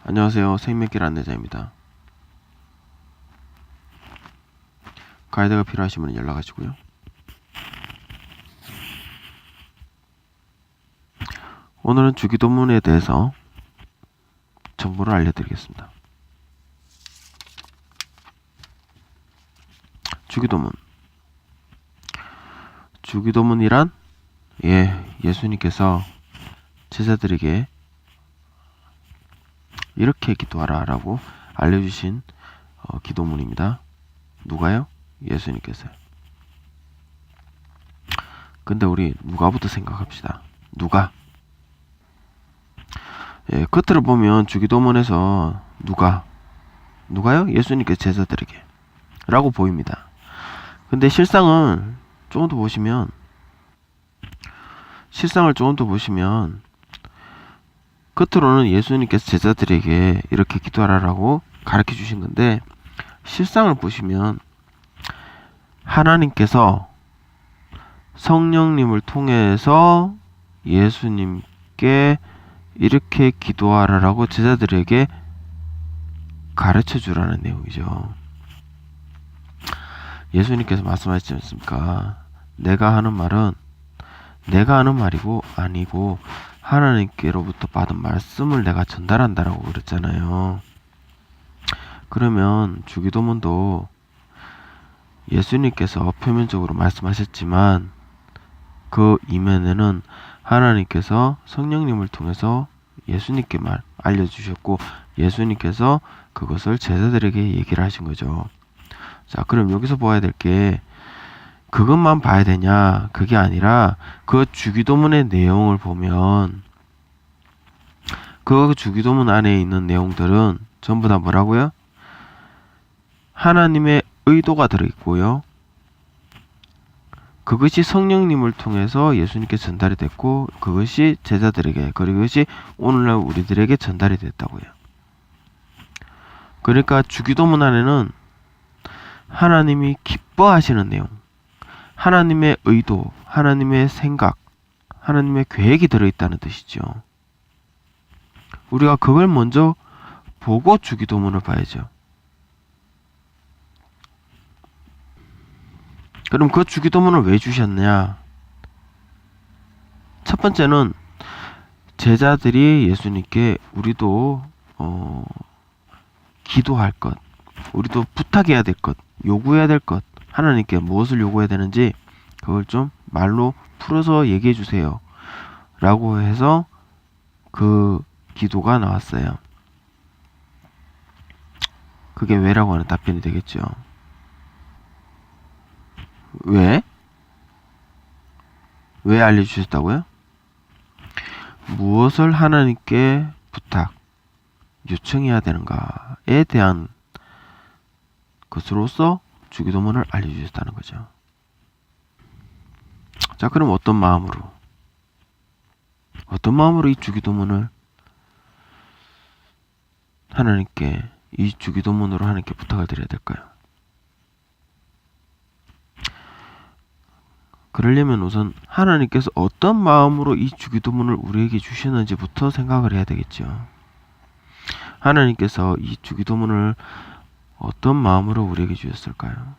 안녕하세요. 생명길 안내자입니다. 가이드가 필요하시면 연락하시고요. 오늘은 주기도문에 대해서 정보를 알려드리겠습니다. 주기도문이란 예수님께서 제자들에게 이렇게 기도하라 라고 알려주신 기도문입니다. 누가요? 예수님께서요. 근데 우리 누가부터 생각합시다. 겉으로 보면 주기도문에서 누가요? 예수님께서 제자들에게 라고 보입니다. 근데 실상을 조금 더 보시면 겉으로는 예수님께서 제자들에게 이렇게 기도하라고 가르쳐 주신 건데, 실상을 보시면 하나님께서 성령님을 통해서 예수님께 이렇게 기도하라라고 제자들에게 가르쳐 주라는 내용이죠. 예수님께서 말씀하시지 않습니까? 내가 하는 말이고 아니고 하나님께로부터 받은 말씀을 내가 전달한다라고 그랬잖아요. 그러면 주기도문도 예수님께서 표면적으로 말씀하셨지만 그 이면에는 하나님께서 성령님을 통해서 예수님께 알려주셨고, 예수님께서 그것을 제자들에게 얘기를 하신 거죠. 자, 그럼 여기서 봐야 될 게, 그것만 봐야 되냐? 그게 아니라 그 주기도문의 내용을 보면 그 주기도문 안에 있는 내용들은 전부 다 뭐라고요? 하나님의 의도가 들어있고요. 그것이 성령님을 통해서 예수님께 전달이 됐고, 그것이 제자들에게, 그리고 그것이 오늘날 우리들에게 전달이 됐다고요. 그러니까 주기도문 안에는 하나님이 기뻐하시는 내용, 하나님의 의도, 하나님의 생각, 하나님의 계획이 들어있다는 뜻이죠. 우리가 그걸 먼저 보고 주기도문을 봐야죠. 그럼 그 주기도문을 왜 주셨냐? 첫 번째는 제자들이 예수님께 우리도 기도할 것, 우리도 부탁해야 될 것, 요구해야 될 것, 하나님께 무엇을 요구해야 되는지 그걸 좀 말로 풀어서 얘기해 주세요 라고 해서 그 기도가 나왔어요. 그게 왜라고 하는 답변이 되겠죠. 왜 알려주셨다고요? 무엇을 하나님께 요청해야 되는가에 대한 것으로서 주기도문을 알려주셨다는 거죠. 자, 그럼 어떤 마음으로 이 주기도문을 이 주기도문으로 하나님께 부탁을 드려야 될까요? 그러려면 우선 하나님께서 어떤 마음으로 이 주기도문을 우리에게 주시는지부터 생각을 해야 되겠죠. 하나님께서 이 주기도문을 어떤 마음으로 우리에게 주셨을까요?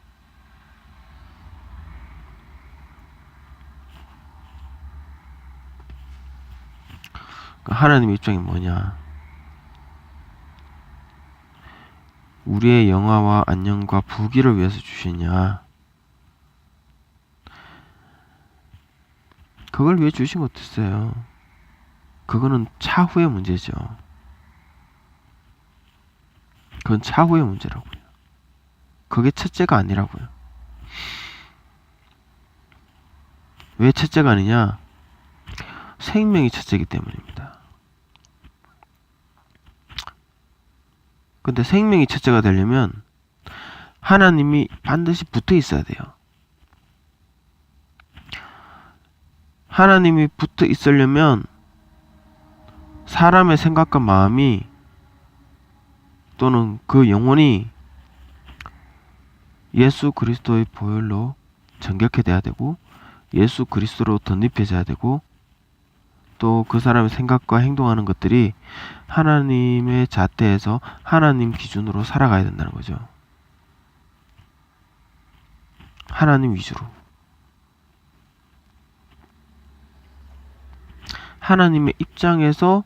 하나님의 입장이 뭐냐? 우리의 영화와 안녕과 부귀를 위해서 주시냐? 그걸 위해 주신 것도 있어요. 그거는 차후의 문제죠. 그건 차후의 문제라고요. 그게 첫째가 아니라고요. 왜 첫째가 아니냐? 생명이 첫째이기 때문입니다. 근데 생명이 첫째가 되려면 하나님이 반드시 붙어 있어야 돼요. 하나님이 붙어 있으려면 사람의 생각과 마음이 또는 그 영혼이 예수 그리스도의 보혈로 정결케 돼야 되고, 예수 그리스도로 덧입혀져야 되고, 또 그 사람의 생각과 행동하는 것들이 하나님의 잣대에서 하나님 기준으로 살아가야 된다는 거죠. 하나님 위주로. 하나님의 입장에서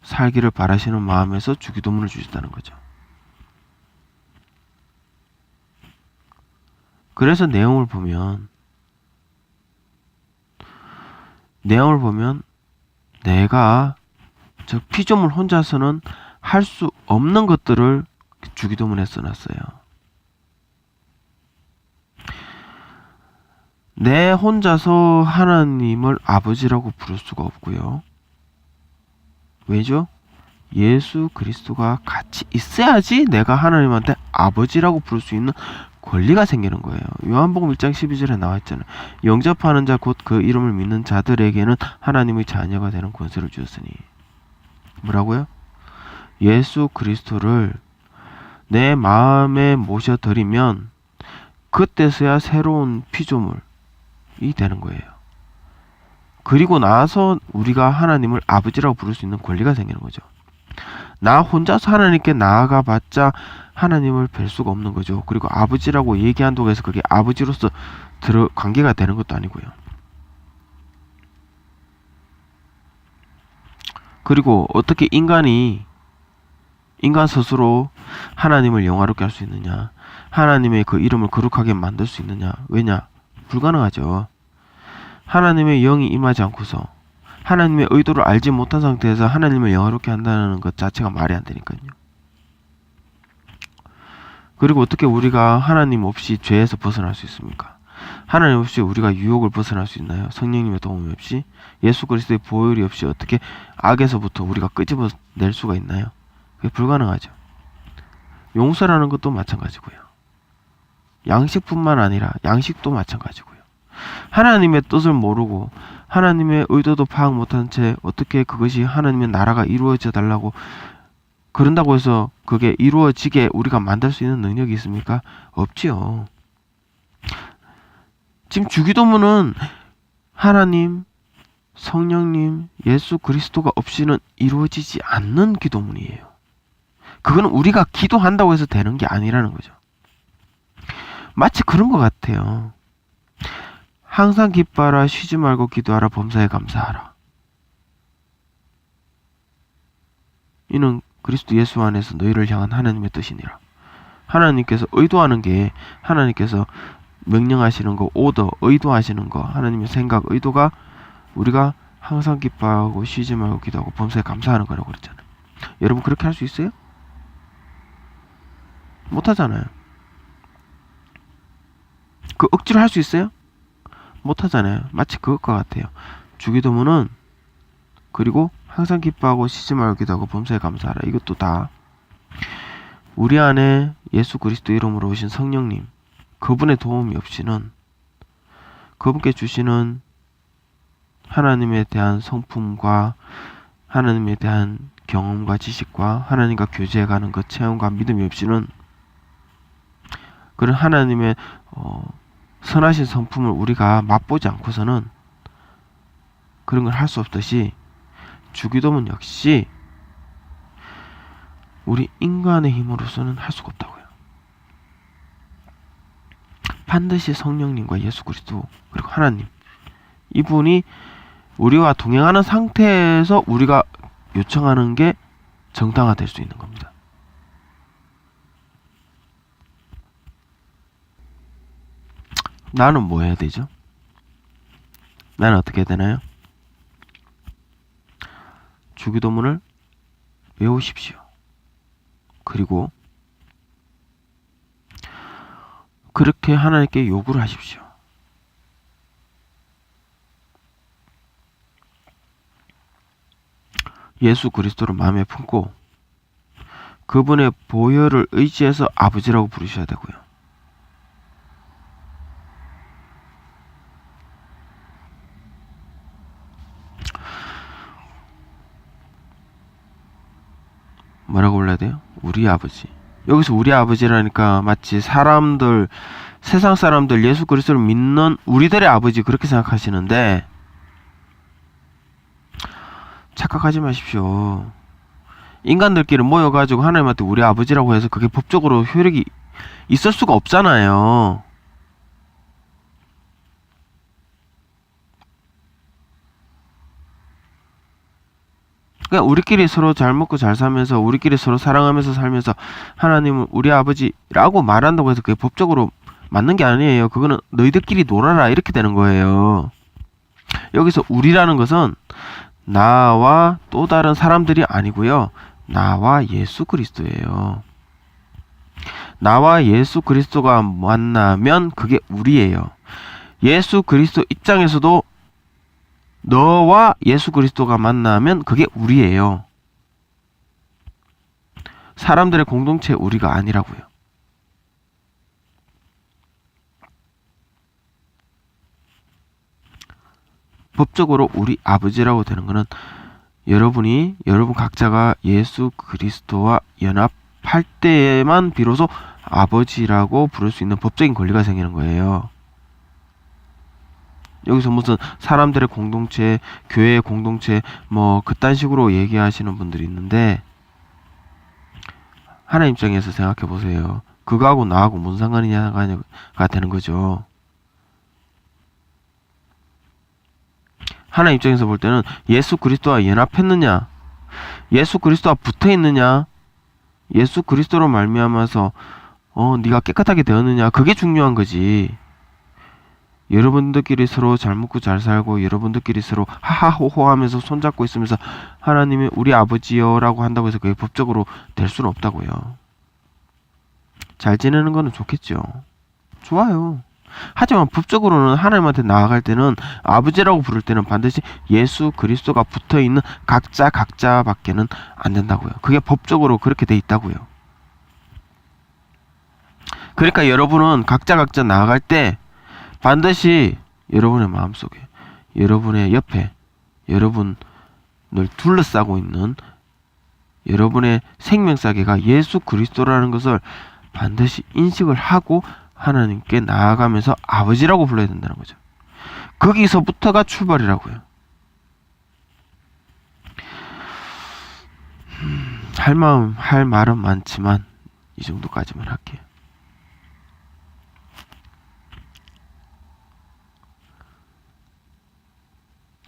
살기를 바라시는 마음에서 주기도문을 주셨다는 거죠. 그래서 내용을 보면 내가 저 피조물 혼자서는 할 수 없는 것들을 주기도문에 써놨어요. 내 혼자서 하나님을 아버지라고 부를 수가 없고요. 왜죠? 예수 그리스도가 같이 있어야지 내가 하나님한테 아버지라고 부를 수 있는 권리가 생기는 거예요. 요한복음 1장 12절에 나와 있잖아요. 영접하는 자 곧 그 이름을 믿는 자들에게는 하나님의 자녀가 되는 권세를 주었으니. 뭐라고요? 예수 그리스도를 내 마음에 모셔드리면 그때서야 새로운 피조물이 되는 거예요. 그리고 나서 우리가 하나님을 아버지라고 부를 수 있는 권리가 생기는 거죠. 나 혼자서 하나님께 나아가 봤자 하나님을 뵐 수가 없는 거죠. 그리고 아버지라고 얘기한다고 해서 그게 아버지로서 관계가 되는 것도 아니고요. 그리고 어떻게 인간 스스로 하나님을 영화롭게 할 수 있느냐, 하나님의 그 이름을 거룩하게 만들 수 있느냐. 왜냐? 불가능하죠. 하나님의 영이 임하지 않고서 하나님의 의도를 알지 못한 상태에서 하나님을 영화롭게 한다는 것 자체가 말이 안 되니까요. 그리고 어떻게 우리가 하나님 없이 죄에서 벗어날 수 있습니까? 하나님 없이 우리가 유혹을 벗어날 수 있나요? 성령님의 도움이 없이, 예수 그리스도의 보혈이 없이 어떻게 악에서부터 우리가 끄집어낼 수가 있나요? 그게 불가능하죠. 용서라는 것도 마찬가지고요. 양식뿐만 아니라 양식도 마찬가지고요. 하나님의 뜻을 모르고 하나님의 의도도 파악 못한 채 어떻게 그것이 하나님의 나라가 이루어져 달라고 그런다고 해서 그게 이루어지게 우리가 만들 수 있는 능력이 있습니까? 없지요. 지금 주기도문은 하나님, 성령님, 예수 그리스도가 없이는 이루어지지 않는 기도문이에요. 그건 우리가 기도한다고 해서 되는 게 아니라는 거죠. 마치 그런 것 같아요. 항상 기뻐하라, 쉬지 말고 기도하라, 범사에 감사하라. 이는 그리스도 예수 안에서 너희를 향한 하나님의 뜻이니라. 하나님께서 의도하는 게, 하나님께서 명령하시는 거, 오더, 의도하시는 거, 하나님의 생각, 의도가 우리가 항상 기뻐하고 쉬지 말고 기도하고 범사에 감사하는 거라고 그랬잖아요. 여러분 그렇게 할 수 있어요? 못하잖아요. 그 억지로 할 수 있어요? 못하잖아요. 마치 그것과 같아요. 주기도문은 그리고 항상 기뻐하고 쉬지 말고 기도하고 범사에 감사하라. 이것도 다 우리 안에 예수 그리스도 이름으로 오신 성령님, 그분의 도움이 없이는, 그분께 주시는 하나님에 대한 성품과 하나님에 대한 경험과 지식과 하나님과 교제해가는 그 체험과 믿음이 없이는 그런 하나님의 선하신 성품을 우리가 맛보지 않고서는 그런 걸 할 수 없듯이 주기도문 역시 우리 인간의 힘으로서는 할 수가 없다고요. 반드시 성령님과 예수 그리스도 그리고 하나님, 이분이 우리와 동행하는 상태에서 우리가 요청하는 게 정당화될 수 있는 겁니다. 나는 뭐 해야 되죠? 나는 어떻게 해야 되나요? 주기도문을 외우십시오. 그리고 그렇게 하나님께 요구를 하십시오. 예수 그리스도를 마음에 품고 그분의 보혈을 의지해서 아버지라고 부르셔야 되고요. 뭐라고 불러야 돼요? 우리 아버지. 여기서 우리 아버지라니까 마치 사람들, 세상 사람들 예수 그리스도를 믿는 우리들의 아버지 그렇게 생각하시는데, 착각하지 마십시오. 인간들끼리 모여가지고 하나님한테 우리 아버지라고 해서 그게 법적으로 효력이 있을 수가 없잖아요. 그냥 우리끼리 서로 잘 먹고 잘 살면서 우리끼리 서로 사랑하면서 살면서 하나님은 우리 아버지라고 말한다고 해서 그게 법적으로 맞는 게 아니에요. 그거는 너희들끼리 놀아라 이렇게 되는 거예요. 여기서 우리라는 것은 나와 또 다른 사람들이 아니고요. 나와 예수 그리스도예요. 나와 예수 그리스도가 만나면 그게 우리예요. 예수 그리스도 입장에서도 너와 예수 그리스도가 만나면 그게 우리예요. 사람들의 공동체 우리가 아니라고요. 법적으로 우리 아버지라고 되는 거는 여러분 각자가 예수 그리스도와 연합할 때에만 비로소 아버지라고 부를 수 있는 법적인 권리가 생기는 거예요. 여기서 무슨 사람들의 공동체, 교회의 공동체 뭐 그딴 식으로 얘기하시는 분들이 있는데 하나님 입장에서 생각해 보세요. 그거하고 나하고 무슨 상관이냐가 되는 거죠. 하나님 입장에서 볼 때는 예수 그리스도와 연합했느냐, 예수 그리스도와 붙어있느냐, 예수 그리스도로 말미암아서 네가 깨끗하게 되었느냐, 그게 중요한 거지. 여러분들끼리 서로 잘 먹고 잘 살고 여러분들끼리 서로 하하호호 하면서 손잡고 있으면서 하나님이 우리 아버지요 라고 한다고 해서 그게 법적으로 될 수는 없다고요. 잘 지내는 거는 좋겠죠. 좋아요. 하지만 법적으로는 하나님한테 나아갈 때는 아버지라고 부를 때는 반드시 예수 그리스도가 붙어있는 각자밖에는 안 된다고요. 그게 법적으로 그렇게 돼 있다고요. 그러니까 여러분은 각자 나아갈 때 반드시 여러분의 마음속에, 여러분의 옆에, 여러분을 둘러싸고 있는 여러분의 생명사계가 예수 그리스도라는 것을 반드시 인식을 하고 하나님께 나아가면서 아버지라고 불러야 된다는 거죠. 거기서부터가 출발이라고요. 할 말은 많지만 이 정도까지만 할게요.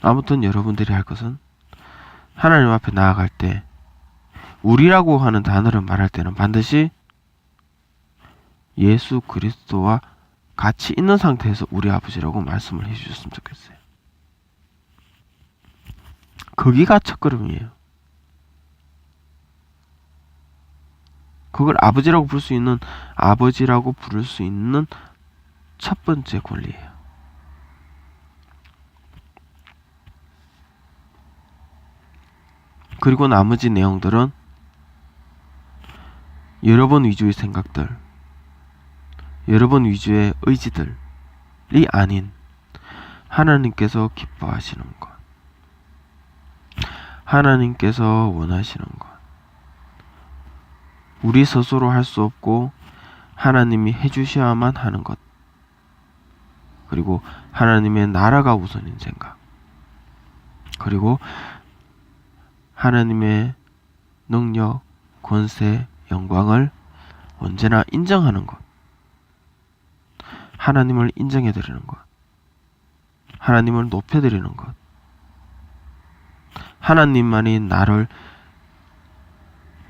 아무튼 여러분들이 할 것은 하나님 앞에 나아갈 때 우리라고 하는 단어를 말할 때는 반드시 예수 그리스도와 같이 있는 상태에서 우리 아버지라고 말씀을 해주셨으면 좋겠어요. 거기가 첫걸음이에요. 그걸 아버지라고 부를 수 있는 첫 번째 권리예요. 그리고 나머지 내용들은 여러분 위주의 생각들, 여러분 위주의 의지들이 아닌 하나님께서 기뻐하시는 것, 하나님께서 원하시는 것, 우리 스스로 할 수 없고 하나님이 해주셔야만 하는 것, 그리고 하나님의 나라가 우선인 생각, 그리고 하나님의 능력, 권세, 영광을 언제나 인정하는 것, 하나님을 인정해드리는 것, 하나님을 높여드리는 것, 하나님만이 나를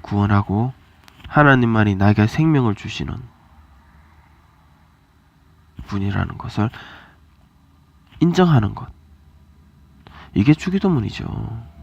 구원하고 하나님만이 나에게 생명을 주시는 분이라는 것을 인정하는 것, 이게 주기도문이죠.